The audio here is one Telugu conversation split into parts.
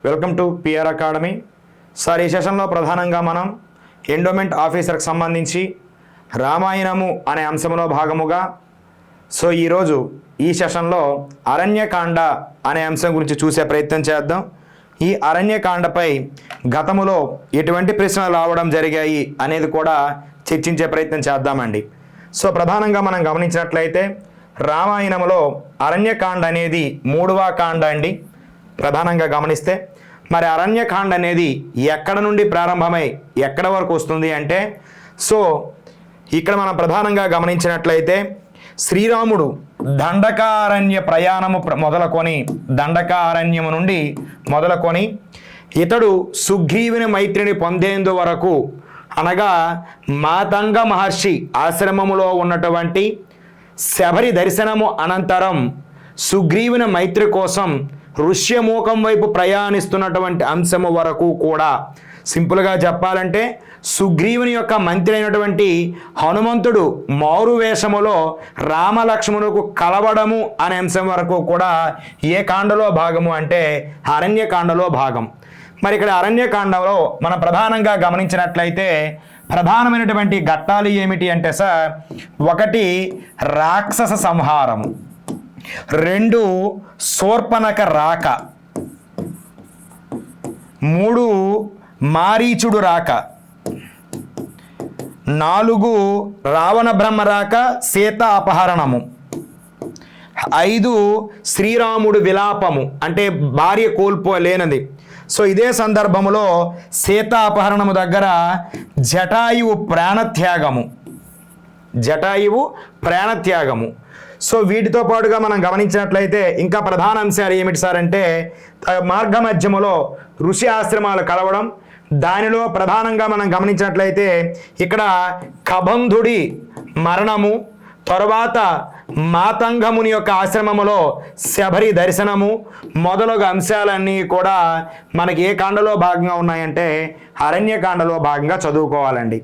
Welcome to PR academy. Sir, ఈ సెషన్లో ప్రధానంగా మనం ఎండోమెంట్ ఆఫీసర్కి సంబంధించి రామాయణము అనే అంశంలో భాగముగా ఈరోజు ఈ సెషన్లో అరణ్యకాండ అనే అంశం గురించి చూసే ప్రయత్నం చేద్దాం. ఈ అరణ్యకాండపై గతములో ఎటువంటి ప్రశ్నలు రావడం జరిగాయి అనేది కూడా చర్చించే ప్రయత్నం చేద్దామండి. ప్రధానంగా మనం గమనించినట్లయితే రామాయణంలో అరణ్యకాండ అనేది 3వ కాండ అండి. ప్రధానంగా గమనిస్తే మరి అరణ్యకాండ అనేది ఎక్కడ నుండి ప్రారంభమై ఎక్కడ వరకు వస్తుంది అంటే ఇక్కడ మనం ప్రధానంగా గమనించినట్లయితే శ్రీరాముడు దండకారణ్య ప్రయాణము మొదలుకొని దండకారణ్యము నుండి మొదలుకొని ఇతడు సుగ్రీవుని మైత్రిని పొందేందు వరకు అనగా మాతంగ మహర్షి ఆశ్రమములో ఉన్నటువంటి శబరి దర్శనము అనంతరం సుగ్రీవుని మైత్రి కోసం ఋష్యమూకం వైపు ప్రయాణిస్తున్నటువంటి అంశము వరకు కూడా సింపుల్గా చెప్పాలంటే సుగ్రీవుని యొక్క మంత్రి అయినటువంటి హనుమంతుడు మారు వేషములో రామలక్ష్మణులకు కలవడము అనే అంశం వరకు కూడా ఏ కాండలో భాగము అంటే అరణ్యకాండలో భాగం. మరి ఇక్కడ అరణ్యకాండలో మనం ప్రధానంగా గమనించినట్లయితే ప్రధానమైనటువంటి ఘట్టాలు ఏమిటి అంటే సార్, 1 రాక్షస సంహారము, 2 శూర్పణఖ రాక, 3 మారీచుడు రాక, 4 రావణ బ్రహ్మ రాక సీత అపహరణము, 5 శ్రీరాముడు విలాపము అంటే భార్య కోల్పోలేనది. ఇదే సందర్భంలో సీతా అపహరణము దగ్గర జటాయువు ప్రాణత్యాగము. వీటితో పాటుగా మనం గమనించినట్లయితే ఇంకా ప్రధాన అంశాలు ఏమిటి సార్ అంటే మార్గ మధ్యములో ఋషి ఆశ్రమాలు కలవడం. దానిలో ప్రధానంగా మనం గమనించినట్లయితే ఇక్కడ కబంధుడి మరణము, తరువాత మాతంగముని యొక్క ఆశ్రమములో శబరి దర్శనము మొదలగు అంశాలన్నీ కూడా మనకి ఏ కాండలో భాగంగా ఉన్నాయంటే అరణ్యకాండలో భాగంగా చదువుకోవాలండి.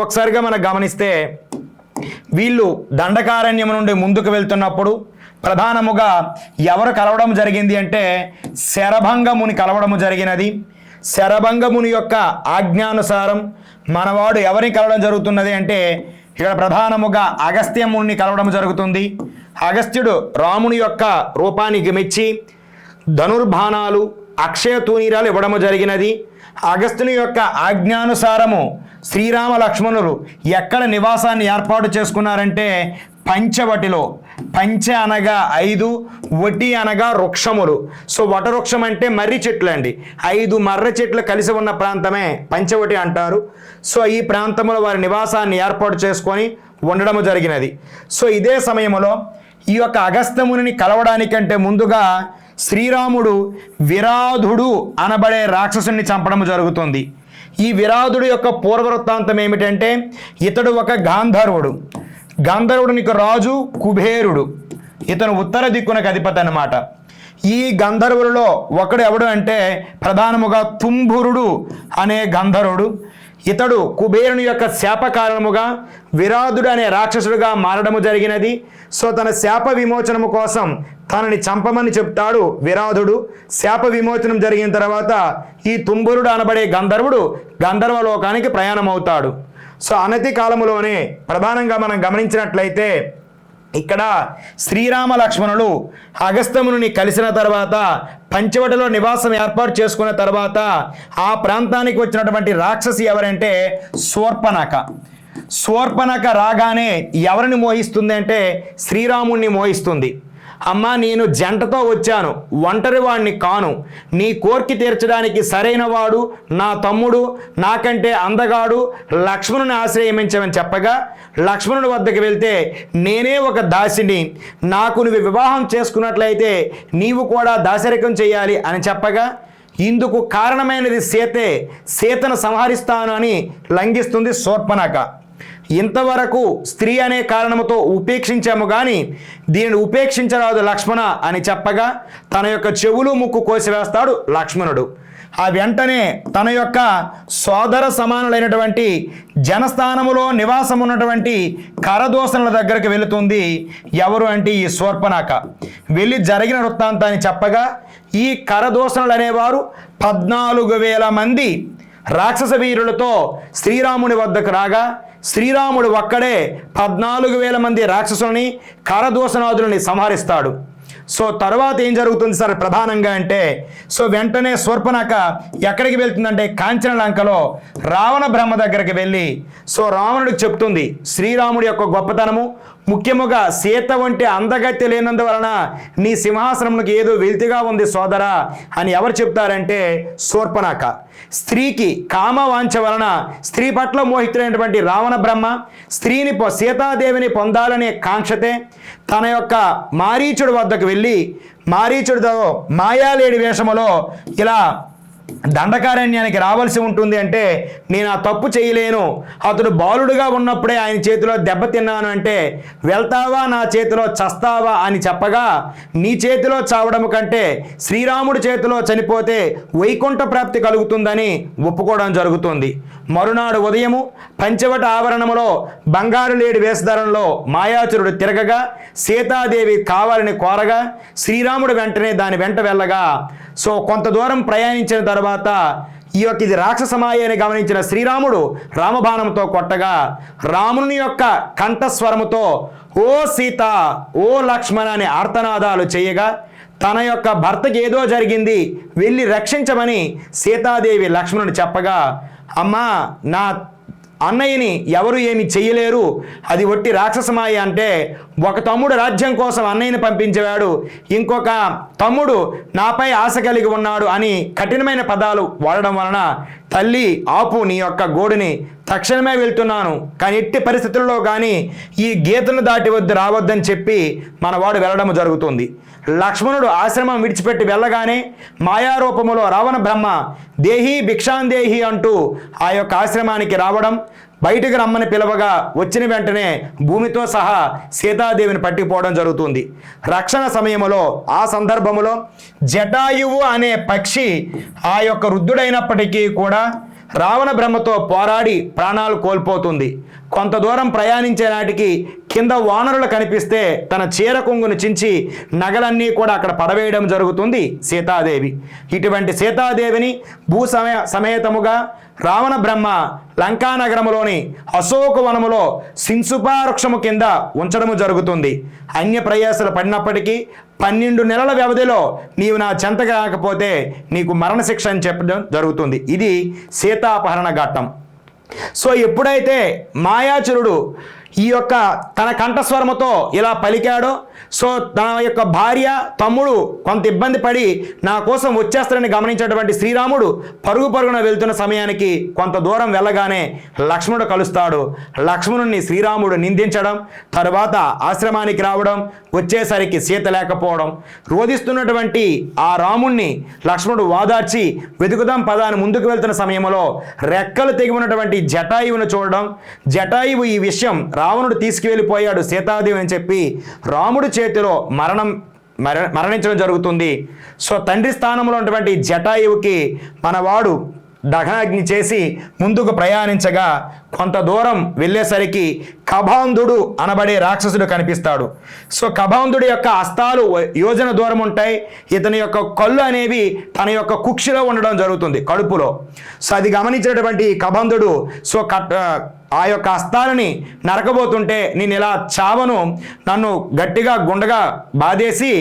ఒకసారిగా మనం గమనిస్తే వీళ్ళు దండకారణ్యం నుండి ముందుకు వెళ్తున్నప్పుడు ప్రధానముగా ఎవరు కలవడం జరిగింది అంటే శరభంగముని కలవడము జరిగినది. శరభంగముని యొక్క ఆజ్ఞానుసారం మనవాడు ఎవరిని కలవడం జరుగుతున్నది అంటే ఇక్కడ ప్రధానముగా అగస్త్యముని కలవడం జరుగుతుంది. అగస్త్యుడు రాముని యొక్క రూపానికి మెచ్చి ధనుర్బాణాలు, అక్షయ తూనీరాలు ఇవ్వడము జరిగినది. అగస్త్యుని యొక్క ఆజ్ఞానుసారము శ్రీరామ లక్ష్మణులు ఎక్కడ నివాసాన్ని ఏర్పాటు చేసుకున్నారంటే పంచవటిలో. పంచ అనగా 5, వటి అనగా వృక్షములు. వటవృక్షం అంటే మర్రి చెట్లు అండి. 5 మర్రి చెట్లు కలిసి ఉన్న ప్రాంతమే పంచవటి అంటారు. ఈ ప్రాంతంలో వారి నివాసాన్ని ఏర్పాటు చేసుకొని ఉండడము జరిగినది. ఇదే సమయంలో ఈ యొక్క అగస్త్యముని కలవడానికంటే ముందుగా శ్రీరాముడు విరాధుడు అనబడే రాక్షసుని చంపడం జరుగుతుంది. ఈ విరాధుడు యొక్క పూర్వవృత్తాంతం ఏమిటంటే ఇతడు ఒక గంధర్వునికి రాజు కుబేరుడు. ఇతను ఉత్తర దిక్కునకు అధిపతి అన్నమాట. ఈ గంధర్వులలో ఒకడు ఎవడు అంటే ప్రధానముగా తుంబురుడు అనే గంధర్వుడు. ఇతడు కుబేరుని యొక్క శాప కారణముగా విరాధుడు అనే రాక్షసుడుగా మారడము జరిగినది. తన శాప విమోచనము కోసం తనని చంపమని చెప్తాడు విరాధుడు. శాప విమోచనం జరిగిన తర్వాత ఈ తుంబురుడు అనబడే గంధర్వుడు గంధర్వలోకానికి ప్రయాణమవుతాడు. అనతి కాలములోనే ప్రధానంగా మనం గమనించినట్లయితే ఇక్కడ శ్రీరామ లక్ష్మణులు అగస్త్యముని కలిసిన తర్వాత పంచవటిలో నివాసం ఏర్పాటు చేసుకున్న తర్వాత ఆ ప్రాంతానికి వచ్చినటువంటి రాక్షసి ఎవరంటే శూర్పణఖ రాగానే ఎవరిని మోహిస్తుంది అంటే శ్రీరాముణ్ణి మోహిస్తుంది. అమ్మా, నేను జంటతో వచ్చాను, ఒంటరి వాడిని కాను, నీ కోర్కి తీర్చడానికి సరైన వాడు నా తమ్ముడు, నాకంటే అందగాడు, లక్ష్మణుని ఆశ్రయించమని చెప్పగా లక్ష్మణుని వద్దకు వెళ్తే నేనే ఒక దాసిని, నాకు నువ్వు వివాహం చేసుకున్నట్లయితే నీవు కూడా దాసరికం చేయాలి అని చెప్పగా ఇందుకు కారణమైనది సీతను సంహరిస్తాను అని లంఘిస్తుంది శూర్పణఖ. ఇంతవరకు స్త్రీ అనే కారణముతో ఉపేక్షించాము కానీ దీనిని ఉపేక్షించరాదు లక్ష్మణ అని చెప్పగా తన యొక్క చెవులు ముక్కు కోసివేస్తాడు లక్ష్మణుడు. ఆ వెంటనే తన యొక్క సోదర సమానులైనటువంటి జనస్థానములో నివాసం ఉన్నటువంటి కరదూషణల దగ్గరికి వెళుతుంది. ఎవరు అంటే ఈ శూర్పణఖ వెళ్ళి జరిగిన వృత్తాంతాన్ని చెప్పగా ఈ కరదూషణలు అనేవారు 14,000 మంది రాక్షస వీరులతో శ్రీరాముని వద్దకు రాగా శ్రీరాముడు ఒక్కడే 14,000 మంది రాక్షసులని కరదూషణాదులని సంహరిస్తాడు. సో తర్వాత ఏం జరుగుతుంది సార్ ప్రధానంగా అంటే, సో వెంటనే శూర్పణఖ ఎక్కడికి వెళ్తుందంటే కాంచన లంకలో రావణ బ్రహ్మ దగ్గరికి వెళ్ళి సో రావణుడికి చెప్తుంది శ్రీరాముడి యొక్క గొప్పతనము, ముఖ్యముగా సీత వంటి అందగత్తె లేనందువలన నీ సింహాసనంకి ఏదో వెలితిగా ఉంది సోదరా అని ఎవరు చెప్తారంటే శూర్పణఖ. స్త్రీకి కామవాంఛ వలన స్త్రీ పట్ల మోహితులైనటువంటి రావణ బ్రహ్మ స్త్రీని సీతాదేవిని పొందాలనే కాంక్షతే తన యొక్క మారీచుడి వద్దకు వెళ్ళి మారీచుడితో మాయాలేడి వేషములో ఇలా దండకారణ్యానికి రావాల్సి ఉంటుంది అంటే నేను ఆ తప్పు చేయలేను, అతడు బాలుడుగా ఉన్నప్పుడే ఆయన చేతిలో దెబ్బతిన్నాను అంటే వెళ్తావా నా చేతిలో చస్తావా అని చెప్పగా నీ చేతిలో చావడం కంటే శ్రీరాముడి చేతిలో చనిపోతే వైకుంఠ ప్రాప్తి కలుగుతుందని ఒప్పుకోవడం జరుగుతుంది. మరునాడు ఉదయము పంచవట ఆవరణములో బంగారు లేడి వేషధారణలో మాయాచురుడు తిరగగా సీతాదేవి కావాలని కోరగా శ్రీరాముడు వెంటనే దాని వెంట వెళ్ళగా సో కొంత దూరం ప్రయాణించిన తర్వాత ఇది రాక్షస మాయ అని గమనించిన శ్రీరాముడు రామబాణంతో కొట్టగా రాముని యొక్క కంఠస్వరముతో ఓ సీత ఓ లక్ష్మణ అనే ఆర్తనాదాలు చేయగా తన యొక్క భర్తకి ఏదో జరిగింది వెళ్ళి రక్షించమని సీతాదేవి లక్ష్మణుడు చెప్పగా అమ్మా నా అన్నయ్యని ఎవరు ఏమి చెయ్యలేరు, అది ఒట్టి రాక్షసమాయ అంటే ఒక తమ్ముడు రాజ్యం కోసం అన్నయ్యని పంపించేవాడు, ఇంకొక తమ్ముడు నాపై ఆశ కలిగి ఉన్నాడు అని కఠినమైన పదాలు వాడడం వలన తల్లి ఆపు నీ యొక్క గోడుని తక్షణమే వెళ్తున్నాను కానీ ఎట్టి పరిస్థితుల్లో కానీ ఈ గీతను దాటి వద్దు రావద్దని చెప్పి మనవాడు వెళ్ళడం జరుగుతుంది. లక్ష్మణుడు ఆశ్రమం విడిచిపెట్టి వెళ్ళగానే మాయారూపములో రావణ బ్రహ్మ దేహి భిక్షాందేహి అంటూ ఆ యొక్క ఆశ్రమానికి రావడం, బయటకు రమ్మని పిలవగా వచ్చిన వెంటనే భూమితో సహా సీతాదేవిని పట్టుకుపోవడం జరుగుతుంది. రక్షణ సమయంలో ఆ సందర్భములో జటాయువు అనే పక్షి ఆ యొక్క వృద్ధుడైనప్పటికీ కూడా రావణ బ్రహ్మతో పోరాడి ప్రాణాలు కోల్పోతుంది. కొంత దూరం ప్రయాణించే నాటికి కింద వానరులు కనిపిస్తే తన చీర కొంగును చించి నగలన్నీ కూడా అక్కడ పడవేయడం జరుగుతుంది సీతాదేవి. ఇటువంటి సీతాదేవిని సమేతముగా రావణ బ్రహ్మ లంకానగరములోని అశోక వనములో సింసుపావృక్షము కింద ఉంచడము జరుగుతుంది. అన్య ప్రయాసలు పడినప్పటికీ 12 నెలల వ్యవధిలో నీవు నా చెంతగా రాకపోతే నీకు మరణశిక్ష అని చెప్పడం జరుగుతుంది. ఇది సీతాపహరణ ఘట్టం. సో ఎప్పుడైతే మాయాచురుడు ఈ యొక్క తన కంఠస్వరముతో ఇలా పలికాడో సో తన యొక్క భార్య తమ్ముడు కొంత ఇబ్బంది పడి నా కోసం వచ్చేస్తారని గమనించినటువంటి శ్రీరాముడు పరుగున వెళ్తున్న సమయానికి కొంత దూరం వెళ్ళగానే లక్ష్మణుడు కలుస్తాడు. లక్ష్మణుడిని శ్రీరాముడు నిందించడం, తరువాత ఆశ్రమానికి రావడం, వచ్చేసరికి సీత లేకపోవడం, రోధిస్తున్నటువంటి ఆ రాముణ్ణి లక్ష్మణుడు వాదార్చి వెతుకుదాం పదాన్ని ముందుకు వెళ్తున్న సమయంలో రెక్కలు తెగి ఉన్నటువంటి జటాయువును చూడడం, జటాయువు ఈ విషయం రావణుడు తీసుకువెళ్ళిపోయాడు సీతాదేవి అని చెప్పి రాముడి చేతిలో మరణించడం జరుగుతుంది. సో తండ్రి స్థానంలో ఉన్నటువంటి జటాయువుకి మనవాడు దహనాగ్ని చేసి ముందుకు ప్రయాణించగా కొంత దూరం వెళ్ళేసరికి కబాంధుడు అనబడే రాక్షసుడు కనిపిస్తాడు. సో కబాంధుడి యొక్క హస్తాలు యోజన దూరం ఉంటాయి. ఇతని యొక్క కళ్ళు అనేవి తన యొక్క కుక్షిలో ఉండడం జరుగుతుంది, కడుపులో. సో అది గమనించినటువంటి కబాంధుడు సో ఆ యొక్క హస్తాలని నరకబోతుంటే నేను ఇలా చావను, నన్ను గట్టిగా గుండగా బాధేసి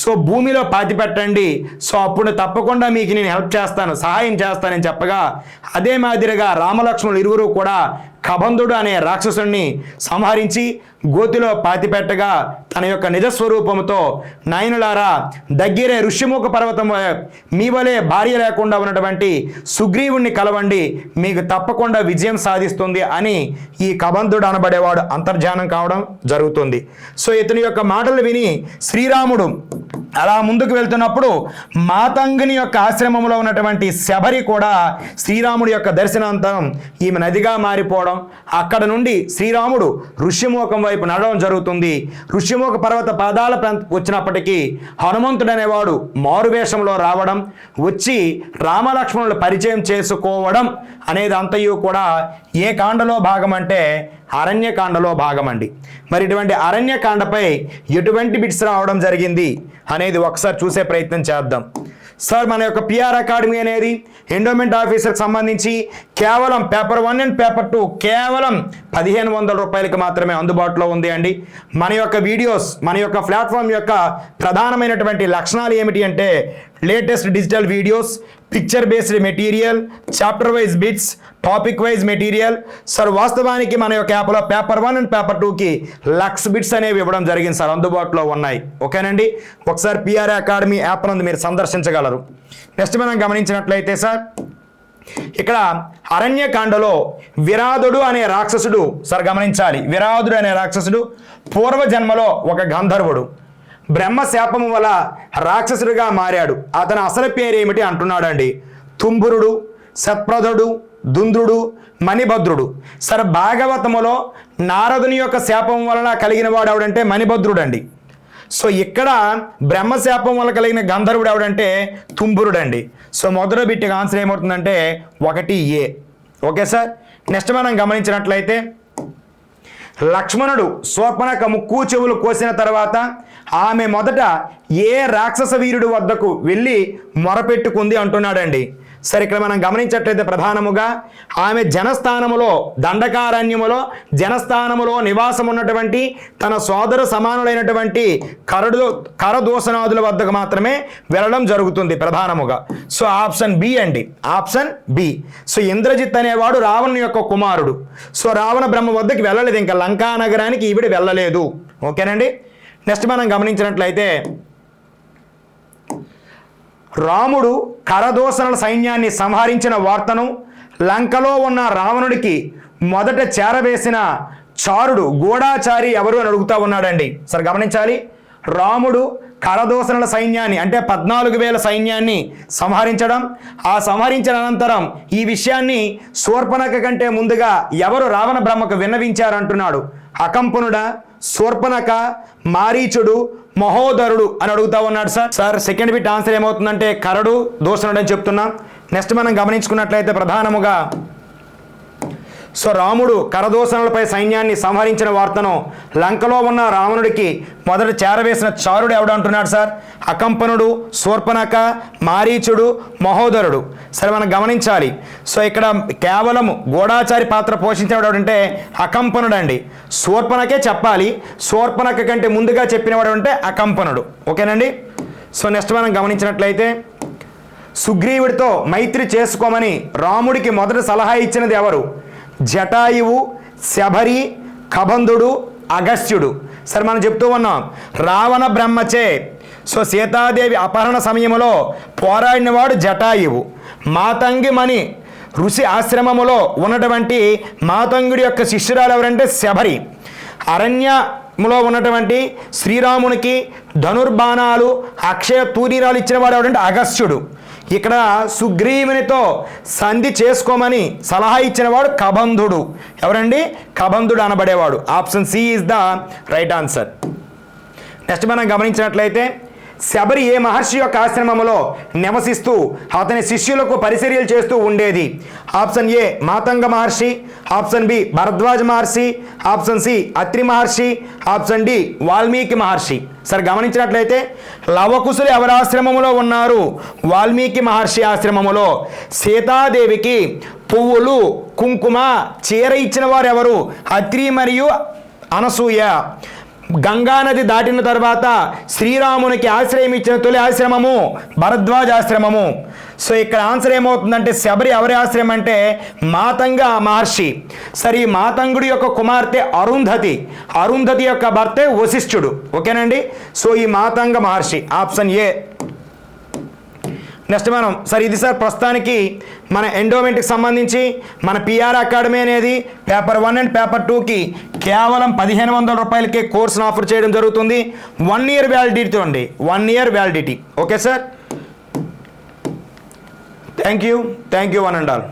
సో భూమిలో పాతిపెట్టండి, సో అప్పుడు తప్పకుండా మీకు నేను హెల్ప్ చేస్తాను, సహాయం చేస్తానని చెప్పగా అదే మాదిరిగా రామలక్ష్మణులు ఇరువురు కూడా కబంధుడు అనే రాక్షసుడిని సంహరించి గోతిలో పాతిపెట్టగా తన యొక్క నిజస్వరూపంతో నయనులారా దగ్గరే ఋష్యముఖ పర్వతం మీ వలె భార్య లేకుండా ఉన్నటువంటి సుగ్రీవుణ్ణి కలవండి, మీకు తప్పకుండా విజయం సాధిస్తుంది అని ఈ కబంధుడు అనబడేవాడు అంతర్ధానం కావడం జరుగుతుంది. సో ఇతని యొక్క మాటలు విని శ్రీరాముడు అలా ముందుకు వెళ్తున్నప్పుడు మాతంగిని యొక్క ఆశ్రమంలో ఉన్నటువంటి శబరి కూడా శ్రీరాముడి యొక్క దర్శనాంతరం ఈమె నదిగా మారిపోవడం, అక్కడ నుండి శ్రీరాముడు ఋష్యముఖం వైపు నడవడం జరుగుతుంది. ఋష్యముఖ పర్వత పాదాల వచ్చినప్పటికీ హనుమంతుడు అనేవాడు మారువేషంలో రావడం, వచ్చి రామలక్ష్మణులు పరిచయం చేసుకోవడం అనేది అంతయు కూడా ఏ కాండలో భాగం అంటే అరణ్యకాండలో భాగం అండి. మరి ఇటువంటి అరణ్యకాండపై ఎటువంటి బిట్స్ రావడం జరిగింది అనేది ఒకసారి చూసే ప్రయత్నం చేద్దాం. సార్ మన యొక్క పిఆర్ అకాడమీ అనేది ఎండోమెంట్ ఆఫీసర్కి సంబంధించి కేవలం పేపర్ 1 అండ్ పేపర్ 2 కేవలం 1500 రూపాయలకి మాత్రమే అందుబాటులో ఉంది అండి. మన యొక్క వీడియోస్, మన యొక్క ప్లాట్ఫామ్ యొక్క ప్రధానమైనటువంటి లక్షణాలు ఏమిటి అంటే latest digital videos, picture based material, chapter wise bits, topic wise material. Sir వాస్తవానికి మన యొక్క యాప్లో పేపర్ 1 అండ్ పేపర్ 2కి లక్స్ బిట్స్ అనేవి ఇవ్వడం జరిగింది సార్, అందుబాటులో ఉన్నాయి. ఓకేనండి, ఒకసారి పిఆర్ అకాడమీ యాప్ నందు మీరు సందర్శించగలరు. నెక్స్ట్ మనం గమనించినట్లయితే సార్ ఇక్కడ అరణ్యకాండలో విరాధుడు అనే రాక్షసుడు, సార్ గమనించాలి, విరాధుడు అనే రాక్షసుడు పూర్వజన్మలో ఒక గంధర్వుడు, బ్రహ్మ శాపము వల్ల రాక్షసుడిగా మారాడు. అతని అసలు పేరు ఏమిటి అంటున్నాడండి. తుంబురుడు, సత్ప్రదుడు, దుంద్రుడు, మణిభద్రుడు. సార్ భాగవతములో నారదుని యొక్క శాపం వలన కలిగిన వాడు ఎవడంటే మణిభద్రుడు అండి. సో ఇక్కడ బ్రహ్మశాపం వల్ల కలిగిన గంధర్వుడు ఎవడంటే తుంబురుడు అండి. సో మొదటి బిట్టికి ఆన్సర్ ఏమవుతుందంటే 1A. Okay sir. నెక్స్ట్ మనం గమనించినట్లయితే లక్ష్మణుడు శూర్పణఖ ముక్కు చెవులు కోసిన తర్వాత ఆమె మొదట ఏ రాక్షస వీరుడు వద్దకు వెళ్ళి మొరపెట్టుకుంది అంటున్నాడండి. సరే ఇక్కడ మనం గమనించట్లయితే ప్రధానముగా ఆమె జనస్థానములో, దండకారణ్యములో జనస్థానములో నివాసం ఉన్నటువంటి తన సోదర సమానులైనటువంటి కరదూషణాదుల వద్దకు మాత్రమే వెళ్ళడం జరుగుతుంది ప్రధానముగా. సో ఆప్షన్ బి అండి, ఆప్షన్ బి. సో ఇంద్రజిత్ అనేవాడు రావణుని యొక్క కుమారుడు. సో రావణ బ్రహ్మ వద్దకు వెళ్ళలేదు, ఇంకా లంకా నగరానికి ఈవిడ వెళ్ళలేదు. ఓకేనండి. నెక్స్ట్ మనం గమనించినట్లయితే రాముడు కరదూషణల సైన్యాన్ని సంహరించిన వార్తను లంకలో ఉన్న రావణుడికి మొదట చేరవేసిన చారుడు, గూఢాచారి ఎవరు అని అడుగుతా ఉన్నాడండి. సరే గమనించాలి, రాముడు కరదూషణల సైన్యాన్ని అంటే 14,000 సైన్యాన్ని సంహరించడం, ఆ సంహరించిన అనంతరం ఈ విషయాన్ని శూర్పణఖ కంటే ముందుగా ఎవరు రావణ బ్రహ్మకు విన్నవించారంటున్నాడు. అకంపనుడా, శూర్పణఖ, మారీచుడు, మహోదరుడు అని అడుగుతా ఉన్నాడు sir. Sir second bit answer ఏమవుతుందంటే కరడు దూషణుడు అని చెప్తున్నాం. నెక్స్ట్ మనం గమనించుకున్నట్లయితే ప్రధానముగా సో రాముడు కరదూషణలపై సైన్యాన్ని సంహరించిన వార్తను లంకలో ఉన్న రావణుడికి మొదట చేరవేసిన చారుడు ఎవడు అంటున్నాడు సార్. అకంపనుడు, శూర్పణఖ, మారీచుడు, మహోదరుడు. సరే మనం గమనించాలి. సో ఇక్కడ కేవలం గూఢాచారి పాత్ర పోషించేవాడు ఎవడంటే అకంపనుడు అండి. శూర్పణఖే చెప్పాలి, శూర్పణఖ కంటే ముందుగా చెప్పినవాడు అంటే అకంపనుడు. ఓకేనండి. సో నెక్స్ట్ మనం గమనించినట్లయితే సుగ్రీవుడితో మైత్రి చేసుకోమని రాముడికి మొదట సలహా ఇచ్చినది ఎవరు. జటాయువు, శబరి, కబంధుడు, అగస్త్యుడు. సరే మనం చెప్తూ ఉన్నాం రావణ బ్రహ్మచే సో సీతాదేవి అపహరణ సమయంలో పోరాడినవాడు జటాయువు. మాతంగి మణి ఋషి ఆశ్రమములో ఉన్నటువంటి మాతంగుడి యొక్క శిష్యురాలు ఎవరంటే శబరి. అరణ్యములో ఉన్నటువంటి శ్రీరామునికి ధనుర్బాణాలు, అక్షయ తూరీరాలు ఇచ్చిన వాడు ఎవరంటే అగస్త్యుడు. ఇక్కడ సుగ్రీవునితో సంధి చేసుకోమని సలహా ఇచ్చినవాడు కబంధుడు. ఎవరండి? కబంధుడు అనబడేవాడు. Option C is the right answer. Next మనం గమనించినట్లయితే శబరి ఏ మహర్షి యొక్క ఆశ్రమంలో నివసిస్తూ అతని శిష్యులకు పరిచర్యలు చేస్తూ ఉండేది. Option A Matanga Maharshi, option B Bharadwaja Maharshi, option C Atri Maharshi, option D Valmiki Maharshi. సరే గమనించినట్లయితే లవకుశులు ఎవరి ఆశ్రమములో ఉన్నారు? వాల్మీకి మహర్షి ఆశ్రమములో. సీతాదేవికి పువ్వులు, కుంకుమ, చీర ఇచ్చిన వారు ఎవరు? అత్రి మరియు అనసూయ. గంగానది దాటిన తర్వాత శ్రీరామునికి ఆశ్రయం ఇచ్చిన తొలి ఆశ్రమము భరద్వాజ ఆశ్రమము. సో ఇక్కడ ఆన్సర్ ఏమవుతుందంటే శబరి ఎవరి ఆశ్రమం అంటే మాతంగ మహర్షి. సరే ఈ మాతంగుడి యొక్క కుమార్తె అరుంధతి, అరుంధతి యొక్క భర్తే వశిష్ఠుడు. ఓకేనండి. సో ఈ మాతంగ మహర్షి ఆప్షన్ ఏ. నెక్స్ట్ మనం సార్ ఇది సార్ ప్రస్తుతానికి మన ఎండోమెంట్కి సంబంధించి మన పిఆర్ అకాడమీ అనేది పేపర్ 1 అండ్ పేపర్ 2కి కేవలం 1500 రూపాయలకే కోర్సును ఆఫర్ చేయడం జరుగుతుంది. 1 year వ్యాలిడిటీ అండి, 1 year validity. Okay sir, thank you one and all.